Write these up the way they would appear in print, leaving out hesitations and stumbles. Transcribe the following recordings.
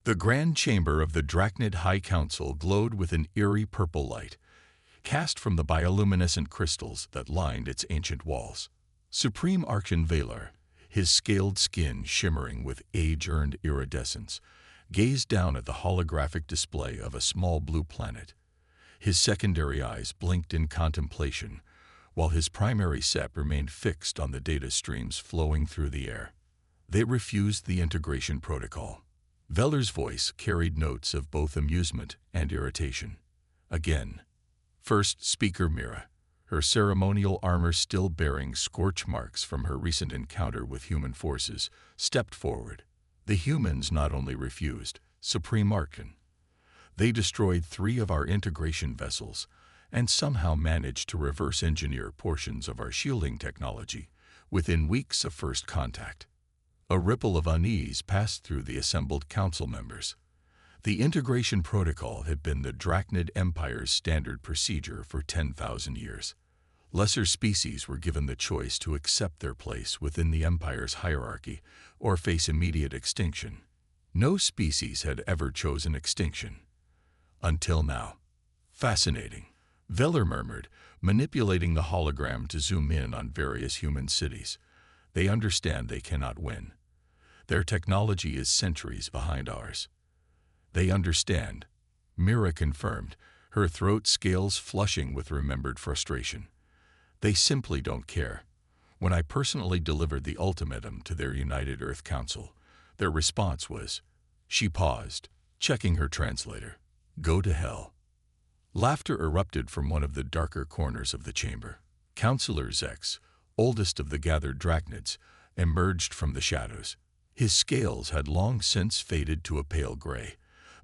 The grand chamber of the Drachnid High Council glowed with an eerie purple light, cast from the bioluminescent crystals that lined its ancient walls. Supreme Archon Valar, his scaled skin shimmering with age-earned iridescence, gazed down at the holographic display of a small blue planet. His secondary eyes blinked in contemplation, while his primary sep remained fixed on the data streams flowing through the air. They refused the integration protocol. Valar's voice carried notes of both amusement and irritation. Again, first speaker Mira, her ceremonial armor still bearing scorch marks from her recent encounter with human forces, stepped forward. The humans not only refused, Supreme Archon, they destroyed 3 of our integration vessels and somehow managed to reverse engineer portions of our shielding technology within weeks of first contact. A ripple of unease passed through the assembled council members. The integration protocol had been the Drachnid Empire's standard procedure for 10,000 years. Lesser species were given the choice to accept their place within the Empire's hierarchy or face immediate extinction. No species had ever chosen extinction. Until now. Fascinating, Valar murmured, manipulating the hologram to zoom in on various human cities. They understand they cannot win. Their technology is centuries behind ours. They understand, Mira confirmed, her throat scales flushing with remembered frustration. They simply don't care. When I personally delivered the ultimatum to their United Earth Council, their response was, she paused, checking her translator, go to hell. Laughter erupted from one of the darker corners of the chamber. Councillor Zex, oldest of the gathered Drachnids, emerged from the shadows. His scales had long since faded to a pale gray,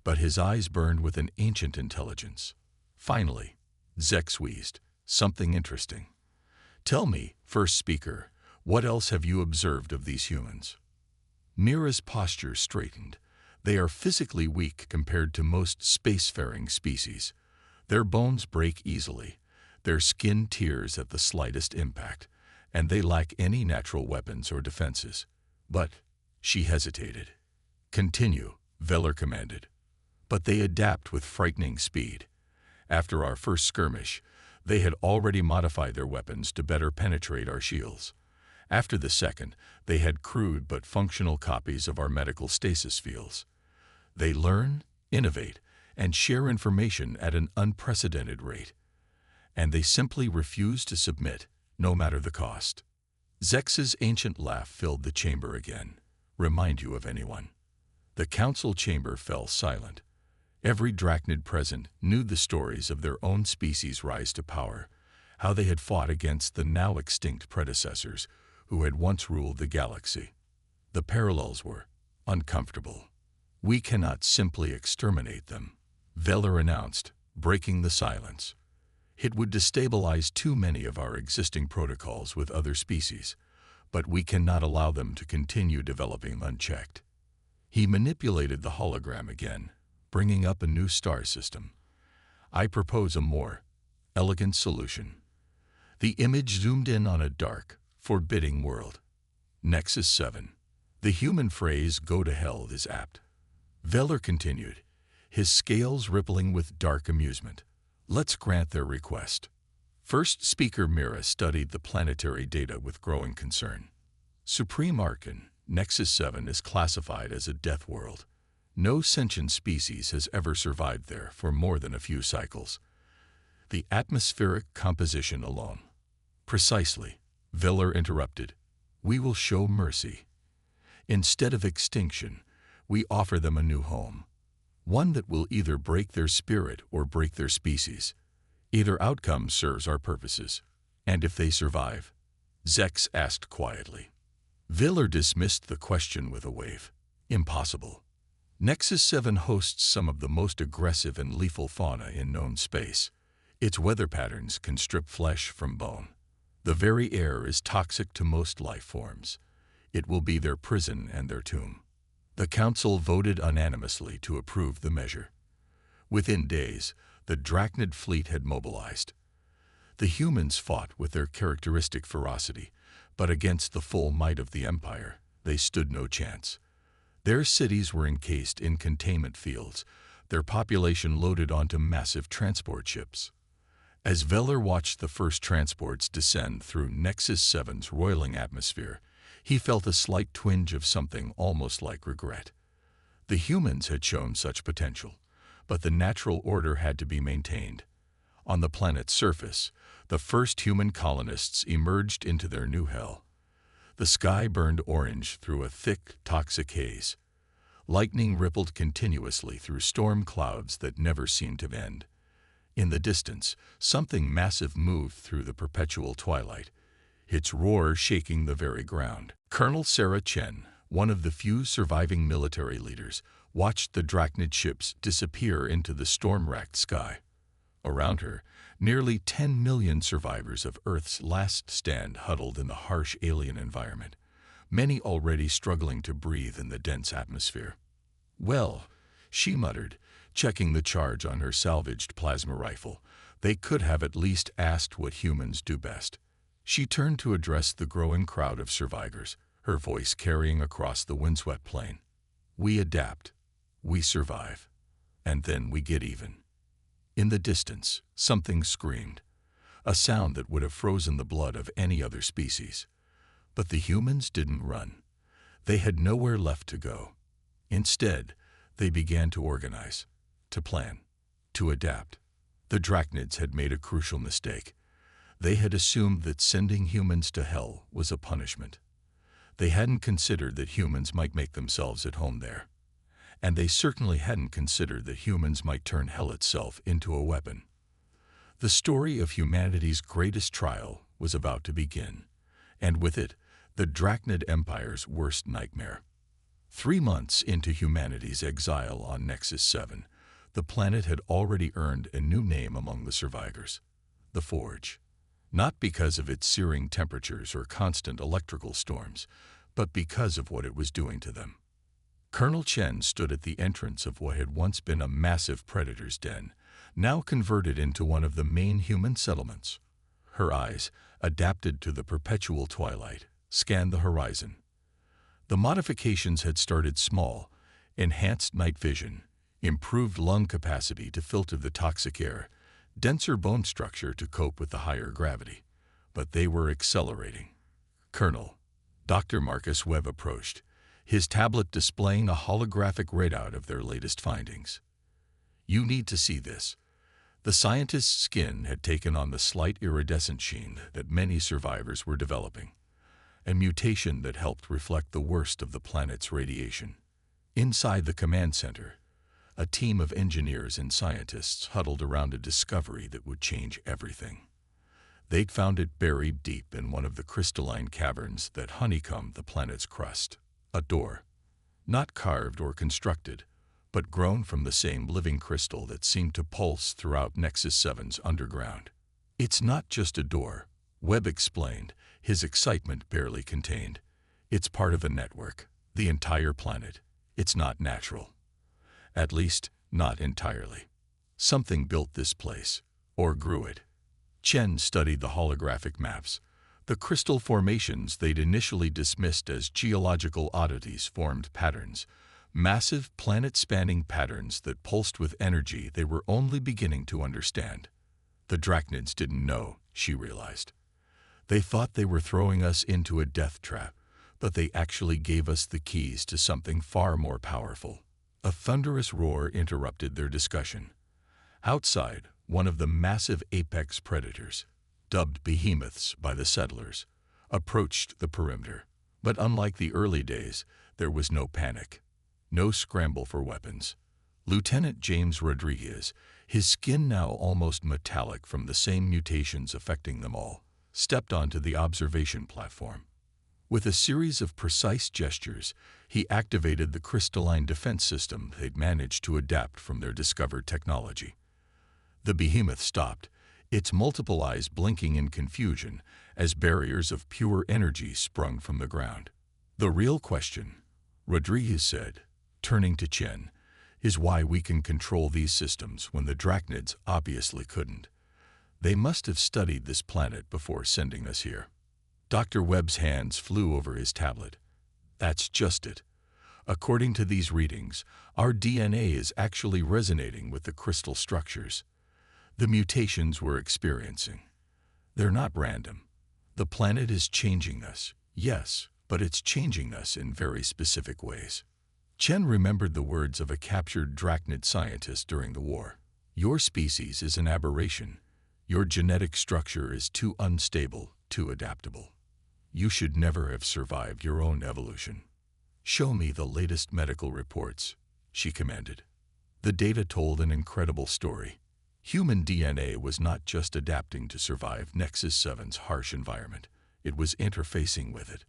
but his eyes burned with an ancient intelligence. Finally, Zex wheezed, something interesting. Tell me, first speaker, what else have you observed of these humans? Mira's posture straightened. They are physically weak compared to most spacefaring species. Their bones break easily, their skin tears at the slightest impact, and they lack any natural weapons or defenses. But, she hesitated. Continue, Valar commanded. But they adapt with frightening speed. After our first skirmish, they had already modified their weapons to better penetrate our shields. After the second, they had crude but functional copies of our medical stasis fields. They learn, innovate, and share information at an unprecedented rate. And they simply refuse to submit, no matter the cost. Zex's ancient laugh filled the chamber again. Remind you of anyone? The council chamber fell silent. Every Drachnid present knew the stories of their own species' rise to power, how they had fought against the now extinct predecessors who had once ruled the galaxy. The parallels were uncomfortable. We cannot simply exterminate them, Valar announced, breaking the silence. It would destabilize too many of our existing protocols with other species, but we cannot allow them to continue developing unchecked. He manipulated the hologram again, bringing up a new star system. I propose a more elegant solution. The image zoomed in on a dark, forbidding world. Nexus 7. The human phrase, go to hell, is apt. Valar continued, his scales rippling with dark amusement. Let's grant their request. First speaker Mira studied the planetary data with growing concern. Supreme Archon, Nexus 7 is classified as a death world. No sentient species has ever survived there for more than a few cycles. The atmospheric composition alone. Precisely, Valar interrupted. We will show mercy. Instead of extinction, we offer them a new home. One that will either break their spirit or break their species. Either outcome serves our purposes. And if they survive? Zex asked quietly. Valar dismissed the question with a wave. Impossible. Nexus 7 hosts some of the most aggressive and lethal fauna in known space. Its weather patterns can strip flesh from bone. The very air is toxic to most life forms. It will be their prison and their tomb. The council voted unanimously to approve the measure. Within days, the Drachnid fleet had mobilized. The humans fought with their characteristic ferocity, but against the full might of the Empire, they stood no chance. Their cities were encased in containment fields, their population loaded onto massive transport ships. As Veller watched the first transports descend through Nexus 7's roiling atmosphere, he felt a slight twinge of something almost like regret. The humans had shown such potential, but the natural order had to be maintained. On the planet's surface, the first human colonists emerged into their new hell. The sky burned orange through a thick, toxic haze. Lightning rippled continuously through storm clouds that never seemed to end. In the distance, something massive moved through the perpetual twilight, its roar shaking the very ground. Colonel Sarah Chen, one of the few surviving military leaders, watched the Drachnid ships disappear into the storm-racked sky. Around her, nearly 10 million survivors of Earth's last stand huddled in the harsh alien environment, many already struggling to breathe in the dense atmosphere. "Well," she muttered, checking the charge on her salvaged plasma rifle, "they could have at least asked what humans do best." She turned to address the growing crowd of survivors, her voice carrying across the windswept plain. "We adapt, we survive, and then we get even." In the distance, something screamed, a sound that would have frozen the blood of any other species. But the humans didn't run. They had nowhere left to go. Instead, they began to organize, to plan, to adapt. The Drachnids had made a crucial mistake. They had assumed that sending humans to hell was a punishment. They hadn't considered that humans might make themselves at home there. And they certainly hadn't considered that humans might turn hell itself into a weapon. The story of humanity's greatest trial was about to begin, and with it, the Drachnid Empire's worst nightmare. 3 months into humanity's exile on Nexus 7, the planet had already earned a new name among the survivors: the Forge. Not because of its searing temperatures or constant electrical storms, but because of what it was doing to them. Colonel Chen stood at the entrance of what had once been a massive predator's den, now converted into one of the main human settlements. Her eyes, adapted to the perpetual twilight, scanned the horizon. The modifications had started small: enhanced night vision, improved lung capacity to filter the toxic air, denser bone structure to cope with the higher gravity. But they were accelerating. "Colonel," Dr. Marcus Webb approached, his tablet displaying a holographic readout of their latest findings. "You need to see this." The scientist's skin had taken on the slight iridescent sheen that many survivors were developing, a mutation that helped reflect the worst of the planet's radiation. Inside the command center, a team of engineers and scientists huddled around a discovery that would change everything. They'd found it buried deep in one of the crystalline caverns that honeycombed the planet's crust. A door, not carved or constructed, but grown from the same living crystal that seemed to pulse throughout Nexus 7's underground. "It's not just a door," Webb explained, his excitement barely contained. "It's part of a network, the entire planet. It's not natural. At least, not entirely. Something built this place, or grew it." Chen studied the holographic maps. The crystal formations they'd initially dismissed as geological oddities formed patterns, massive planet-spanning patterns that pulsed with energy they were only beginning to understand. The Drachnids didn't know, she realized. They thought they were throwing us into a death trap, but they actually gave us the keys to something far more powerful. A thunderous roar interrupted their discussion. Outside, one of the massive apex predators, dubbed behemoths by the settlers, approached the perimeter. But unlike the early days, there was no panic, no scramble for weapons. Lieutenant James Rodriguez, his skin now almost metallic from the same mutations affecting them all, stepped onto the observation platform. With a series of precise gestures, he activated the crystalline defense system they'd managed to adapt from their discovered technology. The behemoth stopped, its multiple eyes blinking in confusion as barriers of pure energy sprung from the ground. "The real question," Rodriguez said, turning to Chen, "is why we can control these systems when the Drachnids obviously couldn't. They must have studied this planet before sending us here." Dr. Webb's hands flew over his tablet. "That's just it. According to these readings, our DNA is actually resonating with the crystal structures. The mutations we're experiencing, they're not random. The planet is changing us, yes, but it's changing us in very specific ways. Chen remembered the words of a captured Drachnid scientist during the war. Your species is an aberration. Your genetic structure is too unstable, too adaptable. You should never have survived your own evolution. Show me the latest medical reports, she commanded. The data told an incredible story. Human DNA was not just adapting to survive Nexus 7's harsh environment, it was interfacing with it.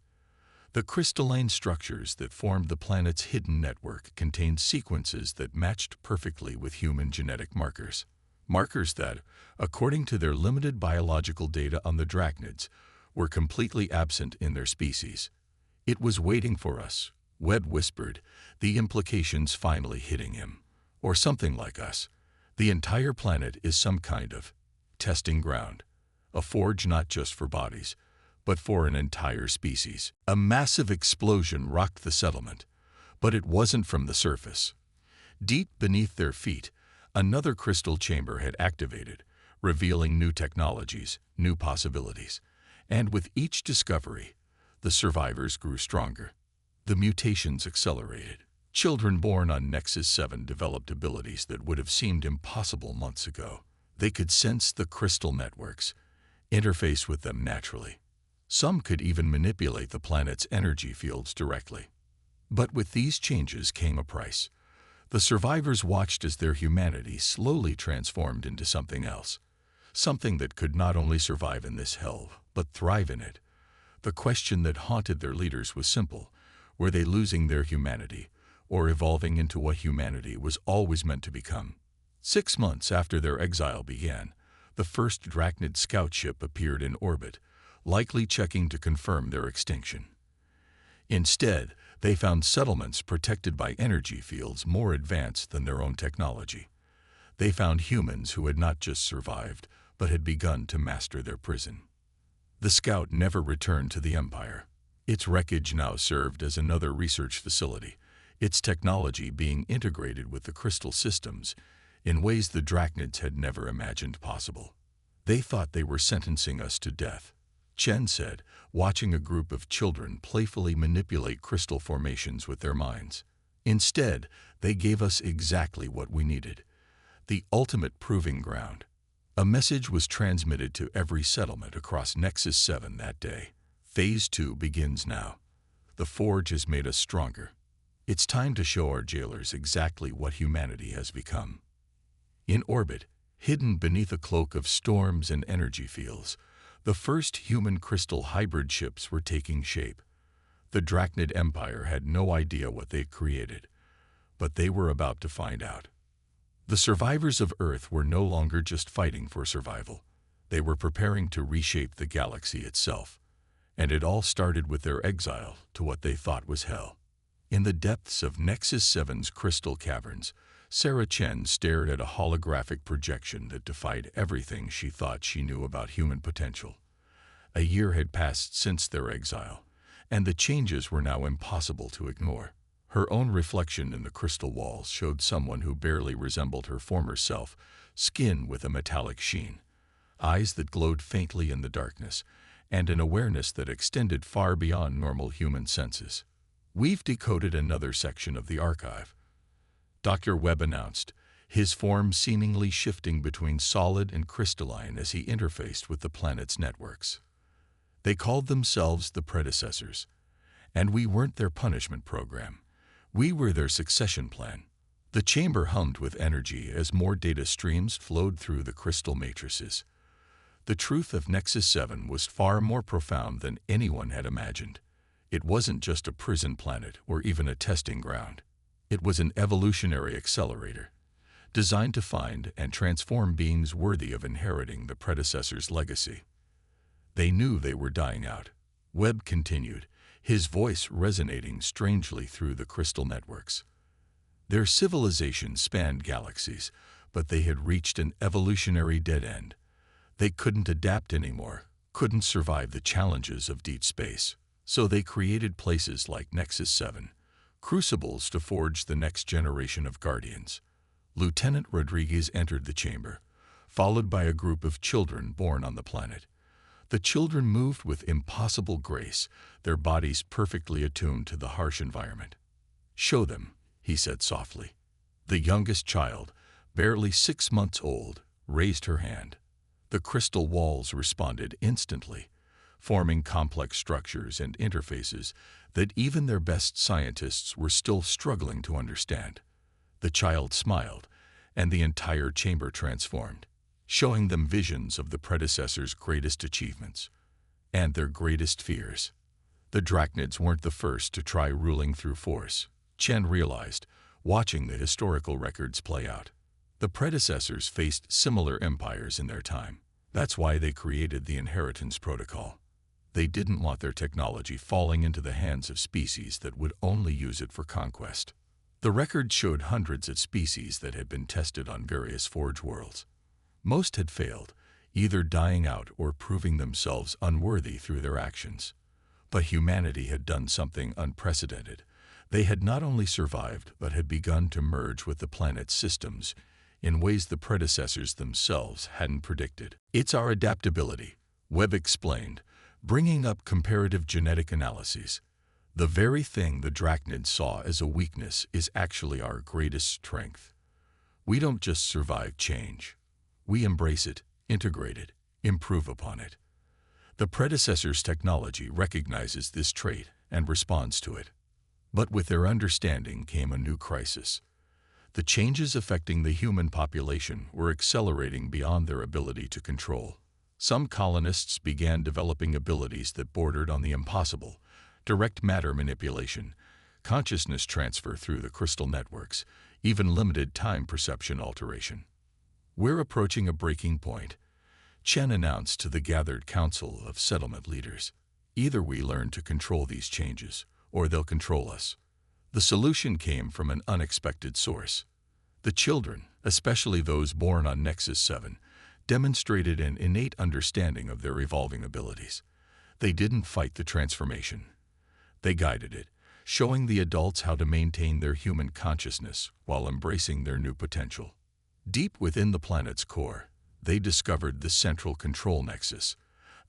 The crystalline structures that formed the planet's hidden network contained sequences that matched perfectly with human genetic markers. Markers that, according to their limited biological data on the Drachnids, were completely absent in their species. It was waiting for us, Webb whispered, the implications finally hitting him. Or something like us. The entire planet is some kind of testing ground, a forge not just for bodies, but for an entire species. A massive explosion rocked the settlement, but it wasn't from the surface. Deep beneath their feet, another crystal chamber had activated, revealing new technologies, new possibilities. And with each discovery, the survivors grew stronger. The mutations accelerated. Children born on Nexus 7 developed abilities that would have seemed impossible months ago. They could sense the crystal networks, interface with them naturally. Some could even manipulate the planet's energy fields directly. But with these changes came a price. The survivors watched as their humanity slowly transformed into something else. Something that could not only survive in this hell, but thrive in it. The question that haunted their leaders was simple. Were they losing their humanity, or evolving into what humanity was always meant to become? 6 months after their exile began, the first Drachnid scout ship appeared in orbit, likely checking to confirm their extinction. Instead, they found settlements protected by energy fields more advanced than their own technology. They found humans who had not just survived, but had begun to master their prison. The scout never returned to the Empire. Its wreckage now served as another research facility, its technology being integrated with the crystal systems in ways the Drachnids had never imagined possible. They thought they were sentencing us to death, Chen said, watching a group of children playfully manipulate crystal formations with their minds. Instead, they gave us exactly what we needed, the ultimate proving ground. A message was transmitted to every settlement across Nexus 7 that day. Phase 2 begins now. The forge has made us stronger. It's time to show our jailers exactly what humanity has become. In orbit, hidden beneath a cloak of storms and energy fields, the first human crystal hybrid ships were taking shape. The Drachnid Empire had no idea what they'd created, but they were about to find out. The survivors of Earth were no longer just fighting for survival. They were preparing to reshape the galaxy itself. And it all started with their exile to what they thought was hell. In the depths of Nexus 7's crystal caverns, Sarah Chen stared at a holographic projection that defied everything she thought she knew about human potential. A year had passed since their exile, and the changes were now impossible to ignore. Her own reflection in the crystal walls showed someone who barely resembled her former self, skin with a metallic sheen, eyes that glowed faintly in the darkness, and an awareness that extended far beyond normal human senses. We've decoded another section of the archive, Dr. Webb announced, his form seemingly shifting between solid and crystalline as he interfaced with the planet's networks. They called themselves the predecessors, and we weren't their punishment program. We were their succession plan. The chamber hummed with energy as more data streams flowed through the crystal matrices. The truth of Nexus 7 was far more profound than anyone had imagined. It wasn't just a prison planet or even a testing ground. It was an evolutionary accelerator, designed to find and transform beings worthy of inheriting the predecessor's legacy. They knew they were dying out. Webb continued, his voice resonating strangely through the crystal networks. Their civilization spanned galaxies, but they had reached an evolutionary dead end. They couldn't adapt anymore, couldn't survive the challenges of deep space. So they created places like Nexus 7, crucibles to forge the next generation of guardians. Lieutenant Rodriguez entered the chamber, followed by a group of children born on the planet. The children moved with impossible grace, their bodies perfectly attuned to the harsh environment. "Show them," he said softly. The youngest child, barely 6 months old, raised her hand. The crystal walls responded instantly, forming complex structures and interfaces that even their best scientists were still struggling to understand. The child smiled, and the entire chamber transformed, showing them visions of the predecessors' greatest achievements and their greatest fears. The Drachnids weren't the first to try ruling through force, Chen realized, watching the historical records play out. The predecessors faced similar empires in their time. That's why they created the Inheritance Protocol. They didn't want their technology falling into the hands of species that would only use it for conquest. The records showed hundreds of species that had been tested on various forge worlds. Most had failed, either dying out or proving themselves unworthy through their actions. But humanity had done something unprecedented. They had not only survived, but had begun to merge with the planet's systems in ways the predecessors themselves hadn't predicted. "It's our adaptability," Webb explained, bringing up comparative genetic analyses. "The very thing the Drachnids saw as a weakness is actually our greatest strength. We don't just survive change. We embrace it, integrate it, improve upon it." The predecessors' technology recognizes this trait and responds to it. But with their understanding came a new crisis. The changes affecting the human population were accelerating beyond their ability to control. Some colonists began developing abilities that bordered on the impossible: direct matter manipulation, consciousness transfer through the crystal networks, even limited time perception alteration. "We're approaching a breaking point," Chen announced to the gathered council of settlement leaders. "Either we learn to control these changes, or they'll control us." The solution came from an unexpected source. The children, especially those born on Nexus 7, demonstrated an innate understanding of their evolving abilities. They didn't fight the transformation. They guided it, showing the adults how to maintain their human consciousness while embracing their new potential. Deep within the planet's core, they discovered the central control nexus,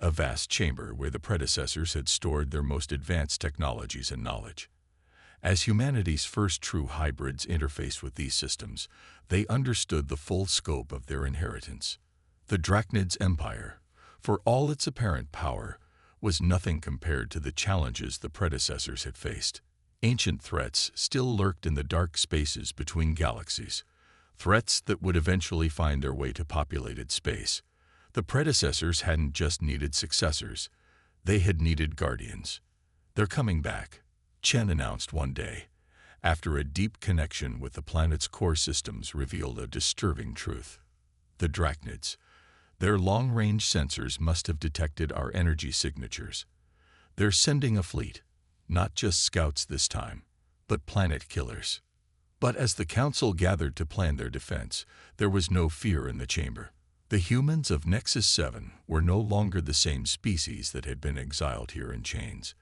a vast chamber where the predecessors had stored their most advanced technologies and knowledge. As humanity's first true hybrids interfaced with these systems, they understood the full scope of their inheritance. The Drachnids' empire, for all its apparent power, was nothing compared to the challenges the predecessors had faced. Ancient threats still lurked in the dark spaces between galaxies, threats that would eventually find their way to populated space. The predecessors hadn't just needed successors, they had needed guardians. "They're coming back," Chen announced one day, after a deep connection with the planet's core systems revealed a disturbing truth. The Drachnids, their long-range sensors must have detected our energy signatures. They're sending a fleet, not just scouts this time, but planet killers. But as the council gathered to plan their defense, there was no fear in the chamber. The humans of Nexus 7 were no longer the same species that had been exiled here in chains.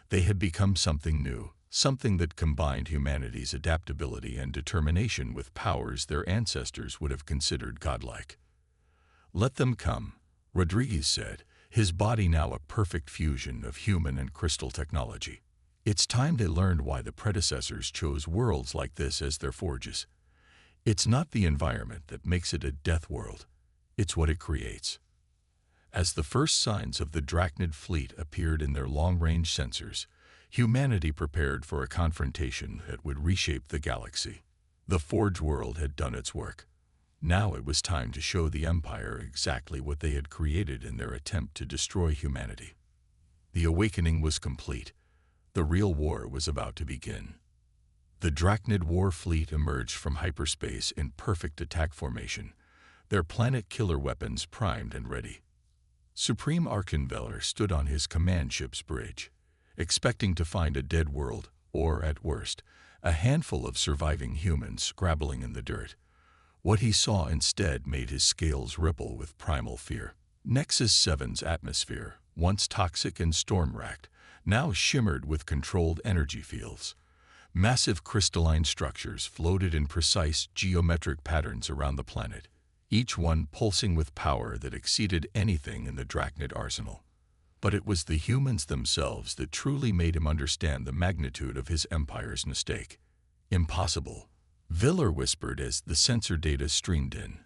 They had become something new, something that combined humanity's adaptability and determination with powers their ancestors would have considered godlike. "Let them come," Rodriguez said, his body now a perfect fusion of human and crystal technology. "It's time they learned why the predecessors chose worlds like this as their forges. It's not the environment that makes it a death world, it's what it creates." As the first signs of the Drachnid fleet appeared in their long-range sensors, humanity prepared for a confrontation that would reshape the galaxy. The Forge world had done its work. Now it was time to show the Empire exactly what they had created in their attempt to destroy humanity. The awakening was complete. The real war was about to begin. The Drachnid war fleet emerged from hyperspace in perfect attack formation, their planet killer weapons primed and ready. Supreme Archonveller stood on his command ship's bridge, expecting to find a dead world, or, at worst, a handful of surviving humans scrabbling in the dirt. What he saw instead made his scales ripple with primal fear. Nexus 7's atmosphere, once toxic and storm-racked, now shimmered with controlled energy fields. Massive crystalline structures floated in precise geometric patterns around the planet, each one pulsing with power that exceeded anything in the Drachnid arsenal. But it was the humans themselves that truly made him understand the magnitude of his empire's mistake. Impossible, Viller whispered as the sensor data streamed in.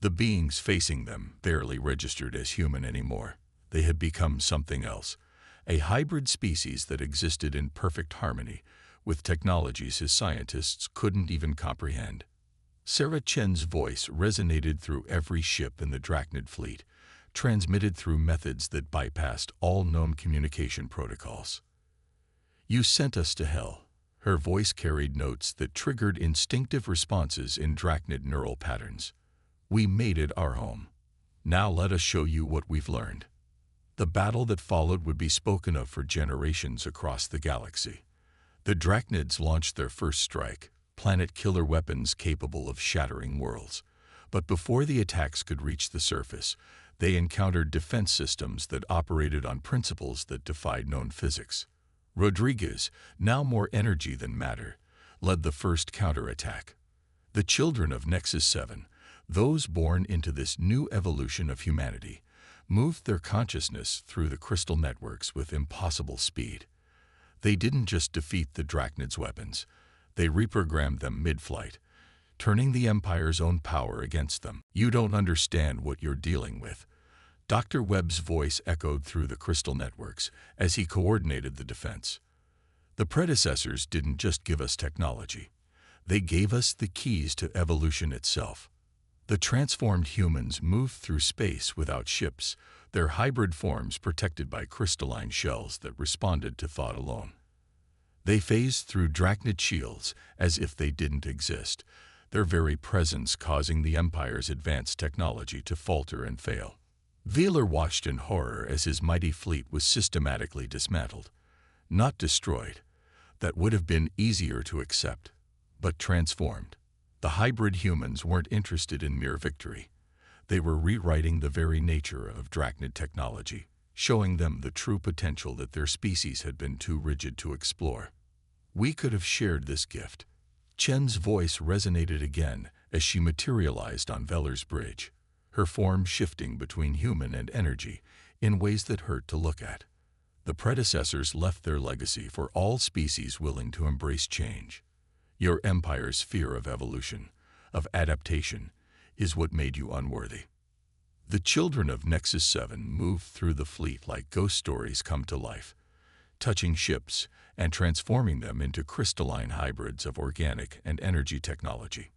The beings facing them barely registered as human anymore. They had become something else, a hybrid species that existed in perfect harmony with technologies his scientists couldn't even comprehend. Sarah Chen's voice resonated through every ship in the Drachnid fleet, transmitted through methods that bypassed all known communication protocols. "You sent us to hell." Her voice carried notes that triggered instinctive responses in Drachnid neural patterns. "We made it our home. Now let us show you what we've learned." The battle that followed would be spoken of for generations across the galaxy. The Drachnids launched their first strike, planet-killer weapons capable of shattering worlds. But before the attacks could reach the surface, they encountered defense systems that operated on principles that defied known physics. Rodriguez, now more energy than matter, led the first counterattack. The children of Nexus 7, those born into this new evolution of humanity, moved their consciousness through the crystal networks with impossible speed. They didn't just defeat the Drachnids' weapons, they reprogrammed them mid-flight, turning the Empire's own power against them. "You don't understand what you're dealing with." Dr. Webb's voice echoed through the crystal networks as he coordinated the defense. "The predecessors didn't just give us technology. They gave us the keys to evolution itself." The transformed humans moved through space without ships, their hybrid forms protected by crystalline shells that responded to thought alone. They phased through Drachnid shields as if they didn't exist, their very presence causing the Empire's advanced technology to falter and fail. Wheeler watched in horror as his mighty fleet was systematically dismantled. Not destroyed. That would have been easier to accept, but transformed. The hybrid humans weren't interested in mere victory. They were rewriting the very nature of Drachnid technology, showing them the true potential that their species had been too rigid to explore. "We could have shared this gift." Chen's voice resonated again as she materialized on Veller's bridge, her form shifting between human and energy in ways that hurt to look at. The predecessors left their legacy for all species willing to embrace change. Your Empire's fear of evolution, of adaptation, is what made you unworthy. The children of Nexus 7 moved through the fleet like ghost stories come to life, touching ships and transforming them into crystalline hybrids of organic and energy technology.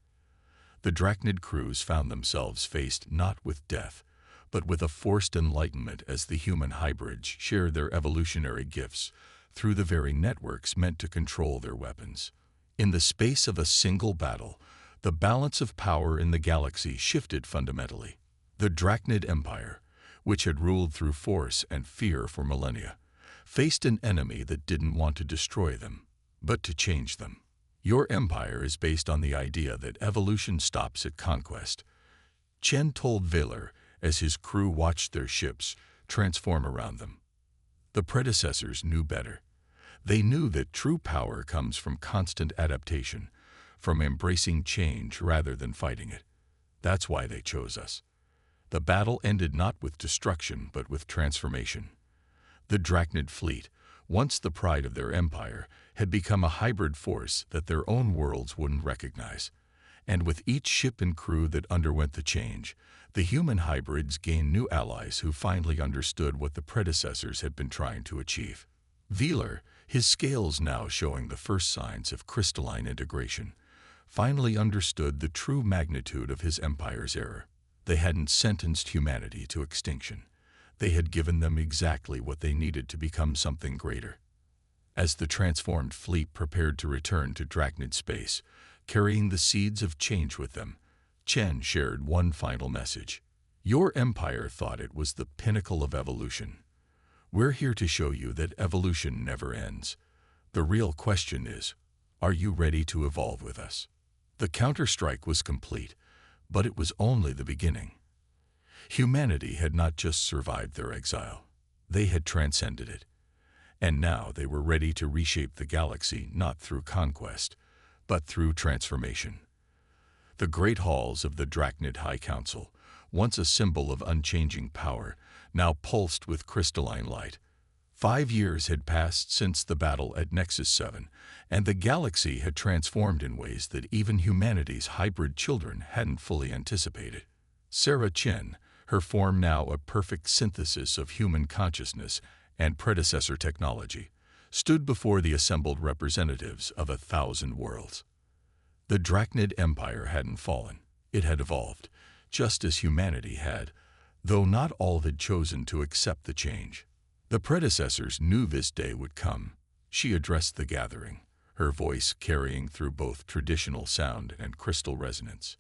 The Drachnid crews found themselves faced not with death, but with a forced enlightenment as the human hybrids shared their evolutionary gifts through the very networks meant to control their weapons. In the space of a single battle, the balance of power in the galaxy shifted fundamentally. The Drachnid Empire, which had ruled through force and fear for millennia, faced an enemy that didn't want to destroy them, but to change them. Your empire is based on the idea that evolution stops at conquest. Chen told Vheler as his crew watched their ships transform around them. The predecessors knew better. They knew that true power comes from constant adaptation, from embracing change rather than fighting it. That's why they chose us. The battle ended not with destruction, but with transformation. The Drachnid fleet, once the pride of their empire, had become a hybrid force that their own worlds wouldn't recognize. And with each ship and crew that underwent the change, the human hybrids gained new allies who finally understood what the predecessors had been trying to achieve. Wheeler, his scales now showing the first signs of crystalline integration, finally understood the true magnitude of his empire's error. They hadn't sentenced humanity to extinction. They had given them exactly what they needed to become something greater. As the transformed fleet prepared to return to Drachnid space, carrying the seeds of change with them, Chen shared one final message. Your empire thought it was the pinnacle of evolution. We're here to show you that evolution never ends. The real question is, are you ready to evolve with us? The counterstrike was complete, but it was only the beginning. Humanity had not just survived their exile. They had transcended it. And now they were ready to reshape the galaxy not through conquest, but through transformation. The great halls of the Drachnid High Council, once a symbol of unchanging power, now pulsed with crystalline light. 5 years had passed since the battle at Nexus 7, and the galaxy had transformed in ways that even humanity's hybrid children hadn't fully anticipated. Sarah Chen, her form now a perfect synthesis of human consciousness and predecessor technology, stood before the assembled representatives of 1,000 worlds. The Drachnid Empire hadn't fallen. It had evolved, just as humanity had, though not all had chosen to accept the change. The predecessors knew this day would come. She addressed the gathering, her voice carrying through both traditional sound and crystal resonance.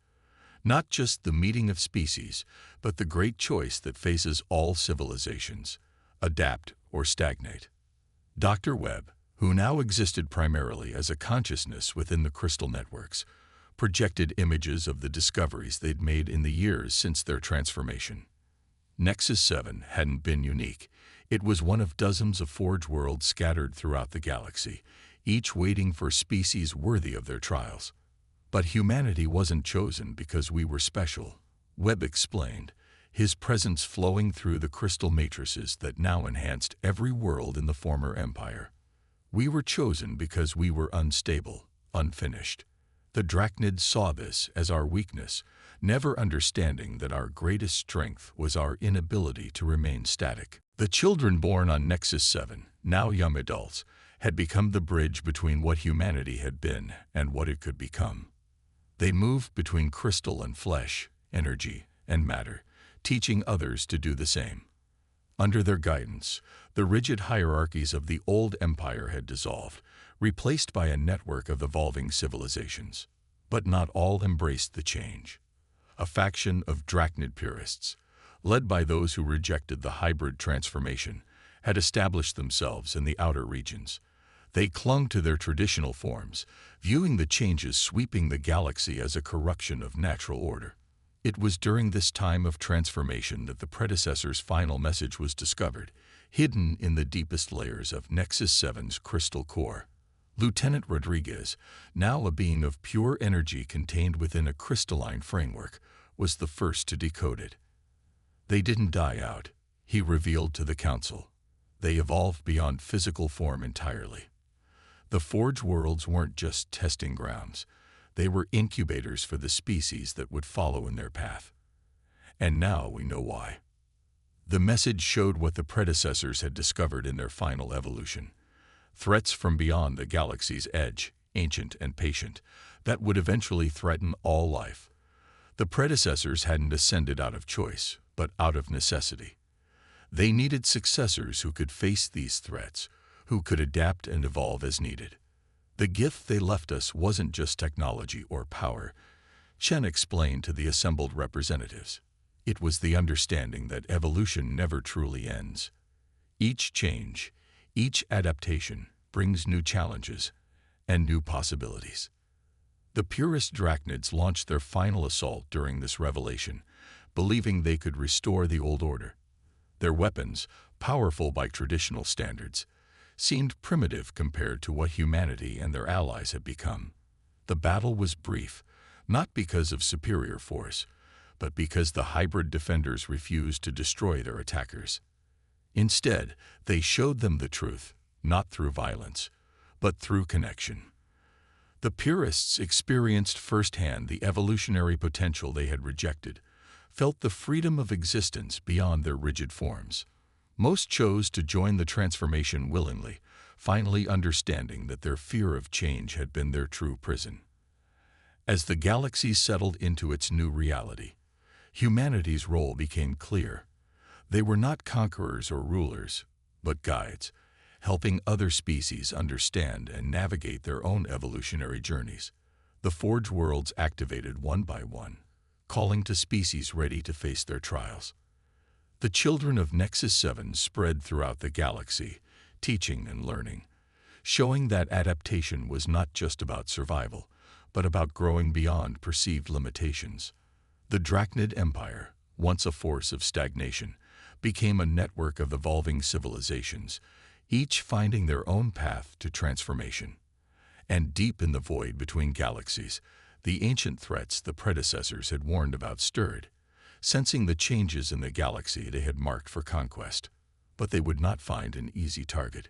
Not just the meeting of species, but the great choice that faces all civilizations: adapt or stagnate. Dr. Webb, who now existed primarily as a consciousness within the crystal networks, projected images of the discoveries they'd made in the years since their transformation. Nexus 7 hadn't been unique. It was one of dozens of forge worlds scattered throughout the galaxy, each waiting for species worthy of their trials. But humanity wasn't chosen because we were special, Webb explained, his presence flowing through the crystal matrices that now enhanced every world in the former empire. We were chosen because we were unstable, unfinished. The Drachnids saw this as our weakness, never understanding that our greatest strength was our inability to remain static. The children born on Nexus 7, now young adults, had become the bridge between what humanity had been and what it could become. They moved between crystal and flesh, energy and matter, teaching others to do the same. Under their guidance, the rigid hierarchies of the old empire had dissolved, replaced by a network of evolving civilizations. But not all embraced the change. A faction of Drachnid purists, led by those who rejected the hybrid transformation, had established themselves in the outer regions. They clung to their traditional forms, viewing the changes sweeping the galaxy as a corruption of natural order. It was during this time of transformation that the predecessor's final message was discovered, hidden in the deepest layers of Nexus 7's crystal core. Lieutenant Rodriguez, now a being of pure energy contained within a crystalline framework, was the first to decode it. They didn't die out, he revealed to the council. They evolved beyond physical form entirely. The Forge worlds weren't just testing grounds. They were incubators for the species that would follow in their path. And now we know why. The message showed what the predecessors had discovered in their final evolution. Threats from beyond the galaxy's edge, ancient and patient, that would eventually threaten all life. The predecessors hadn't ascended out of choice, but out of necessity. They needed successors who could face these threats, who could adapt and evolve as needed. The gift they left us wasn't just technology or power, Chen explained to the assembled representatives. It was the understanding that evolution never truly ends. Each change, each adaptation brings new challenges and new possibilities. The purest Drachnids launched their final assault during this revelation, believing they could restore the old order. Their weapons, powerful by traditional standards, seemed primitive compared to what humanity and their allies had become. The battle was brief, not because of superior force, but because the hybrid defenders refused to destroy their attackers. Instead, they showed them the truth, not through violence, but through connection. The purists experienced firsthand the evolutionary potential they had rejected, felt the freedom of existence beyond their rigid forms. Most chose to join the transformation willingly, finally understanding that their fear of change had been their true prison. As the galaxy settled into its new reality, humanity's role became clear. They were not conquerors or rulers, but guides, helping other species understand and navigate their own evolutionary journeys. The Forge worlds activated one by one, calling to species ready to face their trials. The children of Nexus 7 spread throughout the galaxy, teaching and learning, showing that adaptation was not just about survival, but about growing beyond perceived limitations. The Drachnid Empire, once a force of stagnation, became a network of evolving civilizations, each finding their own path to transformation. And deep in the void between galaxies, the ancient threats the predecessors had warned about stirred, sensing the changes in the galaxy they had marked for conquest. But they would not find an easy target.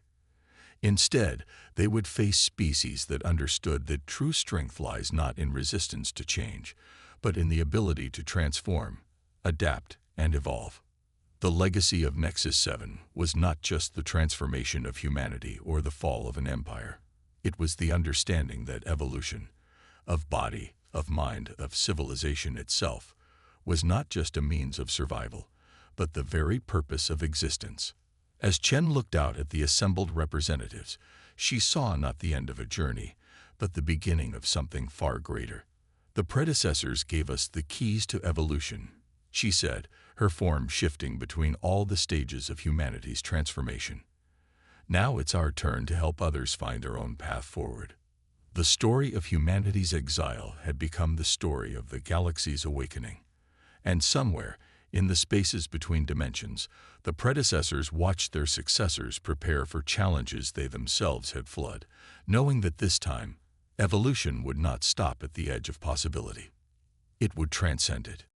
Instead, they would face species that understood that true strength lies not in resistance to change, but in the ability to transform, adapt, and evolve. The legacy of Nexus 7 was not just the transformation of humanity or the fall of an empire. It was the understanding that evolution, of body, of mind, of civilization itself, was not just a means of survival, but the very purpose of existence. As Chen looked out at the assembled representatives, she saw not the end of a journey, but the beginning of something far greater. The predecessors gave us the keys to evolution, she said, her form shifting between all the stages of humanity's transformation. Now it's our turn to help others find their own path forward. The story of humanity's exile had become the story of the galaxy's awakening. And somewhere, in the spaces between dimensions, the predecessors watched their successors prepare for challenges they themselves had fled, knowing that this time, evolution would not stop at the edge of possibility. It would transcend it.